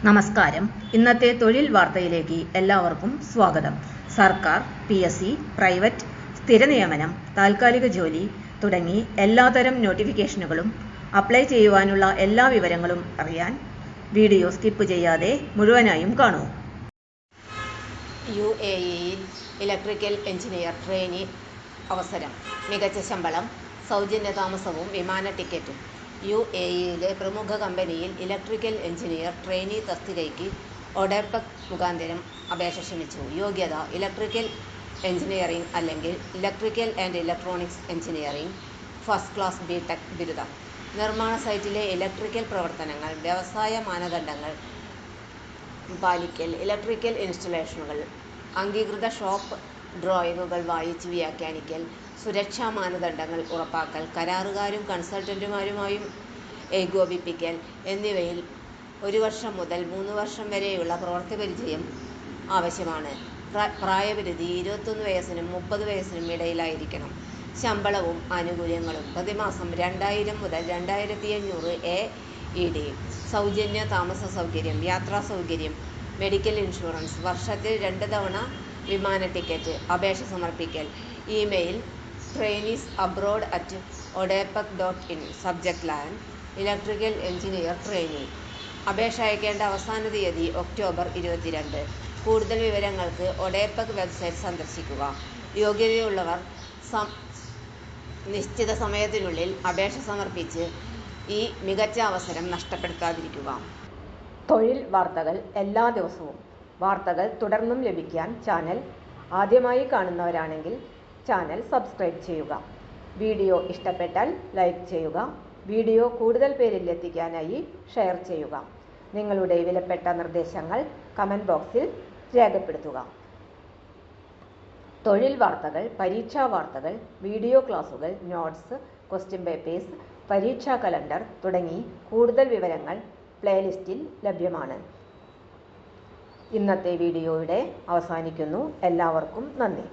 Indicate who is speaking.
Speaker 1: നമസ്കാരം. ഇന്നത്തെ തൊഴിൽ വാർത്തയിലേക്ക് എല്ലാവർക്കും സ്വാഗതം. സർക്കാർ, PSC, പ്രൈവറ്റ്, സ്ഥിര നിയമനം, താൽക്കാലിക ജോലി തുടങ്ങി എല്ലാത്തരം നോട്ടിഫിക്കേഷനുകളും അപ്ലൈ ചെയ്യുവാനുള്ള എല്ലാ വിവരങ്ങളും അറിയാൻ വീഡിയോ സ്കിപ്പ് ചെയ്യാതെ മുഴുവനായും കാണൂ.
Speaker 2: UAEയിൽ ഇലക്ട്രിക്കൽ എഞ്ചിനീയർ ട്രെയിനി അവസരം. മികച്ച ശമ്പളം, സൗജന്യ താമസവും വിമാന ടിക്കറ്റും. UAEയിലെ പ്രമുഖ കമ്പനിയിൽ ഇലക്ട്രിക്കൽ എഞ്ചിനീയർ ട്രെയിനി തസ്തികയ്ക്ക് ഒഡെപെക് മുഖാന്തരം അപേക്ഷ ക്ഷണിച്ചു. യോഗ്യത: ഇലക്ട്രിക്കൽ എഞ്ചിനീയറിംഗ് അല്ലെങ്കിൽ electrical and electronics engineering first class BTech ബിരുദം. നിർമ്മാണ സൈറ്റിലെ ഇലക്ട്രിക്കൽ പ്രവർത്തനങ്ങൾ, വ്യവസായ മാനദണ്ഡങ്ങൾ പാലിക്കൽ, ഇലക്ട്രിക്കൽ ഇൻസ്റ്റലേഷനുകൾ, അംഗീകൃത ഷോപ്പ് ഡ്രോയിങ്ങുകൾ വായിച്ച് വ്യാഖ്യാനിക്കൽ, സുരക്ഷാ മാനദണ്ഡങ്ങൾ ഉറപ്പാക്കൽ, കരാറുകാരും കൺസൾട്ടന്റുമാരുമായും ഏകോപിപ്പിക്കൽ എന്നിവയിൽ 1 വർഷം മുതൽ 3 വർഷം വരെയുള്ള പ്രവൃത്തി പരിചയം ആവശ്യമാണ്. പ്രായപരിധി 21 വയസ്സിനും 30 വയസ്സിനും ഇടയിലായിരിക്കണം. ശമ്പളവും ആനുകൂല്യങ്ങളും: പ്രതിമാസം 2000 മുതൽ 2500 AED. സൗജന്യ താമസ സൗകര്യം, യാത്രാ സൗകര്യം, മെഡിക്കൽ ഇൻഷുറൻസ്, വർഷത്തിൽ 2 തവണ വിമാന ടിക്കറ്റ്. അപേക്ഷ സമർപ്പിക്കൽ: email traineesabroad@odepec.in. Subject line electrical engineer trainee. അപേക്ഷ അയക്കേണ്ട അവസാന തീയതി ഒക്ടോബർ 22. കൂടുതൽ വിവരങ്ങൾക്ക് ഒഡെപെക് വെബ്സൈറ്റ് സന്ദർശിക്കുക. യോഗ്യതയുള്ളവർ നിശ്ചിത സമയത്തിനുള്ളിൽ അപേക്ഷ സമർപ്പിച്ച് ഈ മികച്ച അവസരം നഷ്ടപ്പെടുത്താതിരിക്കുക. തൊഴിൽ വാർത്തകൾ എല്ലാ ദിവസവും. വാർത്തകൾ തുടർന്നും ലഭിക്കാൻ ചാനൽ ആദ്യമായി കാണുന്നവരാണെങ്കിൽ ചാനൽ സബ്സ്ക്രൈബ് ചെയ്യുക. വീഡിയോ ഇഷ്ടപ്പെട്ടാൽ ലൈക്ക് ചെയ്യുക. വീഡിയോ കൂടുതൽ പേരിൽ എത്തിക്കാനായി ഷെയർ ചെയ്യുക. നിങ്ങളുടെ വിലപ്പെട്ട നിർദ്ദേശങ്ങൾ കമൻറ്റ് ബോക്സിൽ രേഖപ്പെടുത്തുക. തൊഴിൽ വാർത്തകൾ, പരീക്ഷാ വാർത്തകൾ, വീഡിയോ ക്ലാസുകൾ, നോട്ട്സ്, ക്വസ്റ്റ്യൻ പേപ്പേഴ്സ്, പരീക്ഷാ കലണ്ടർ തുടങ്ങി കൂടുതൽ വിവരങ്ങൾ പ്ലേലിസ്റ്റിൽ ലഭ്യമാണ്. ഇന്നത്തെ വീഡിയോ ഇവിടെ അവസാനിക്കുന്നു. എല്ലാവർക്കും നന്ദി.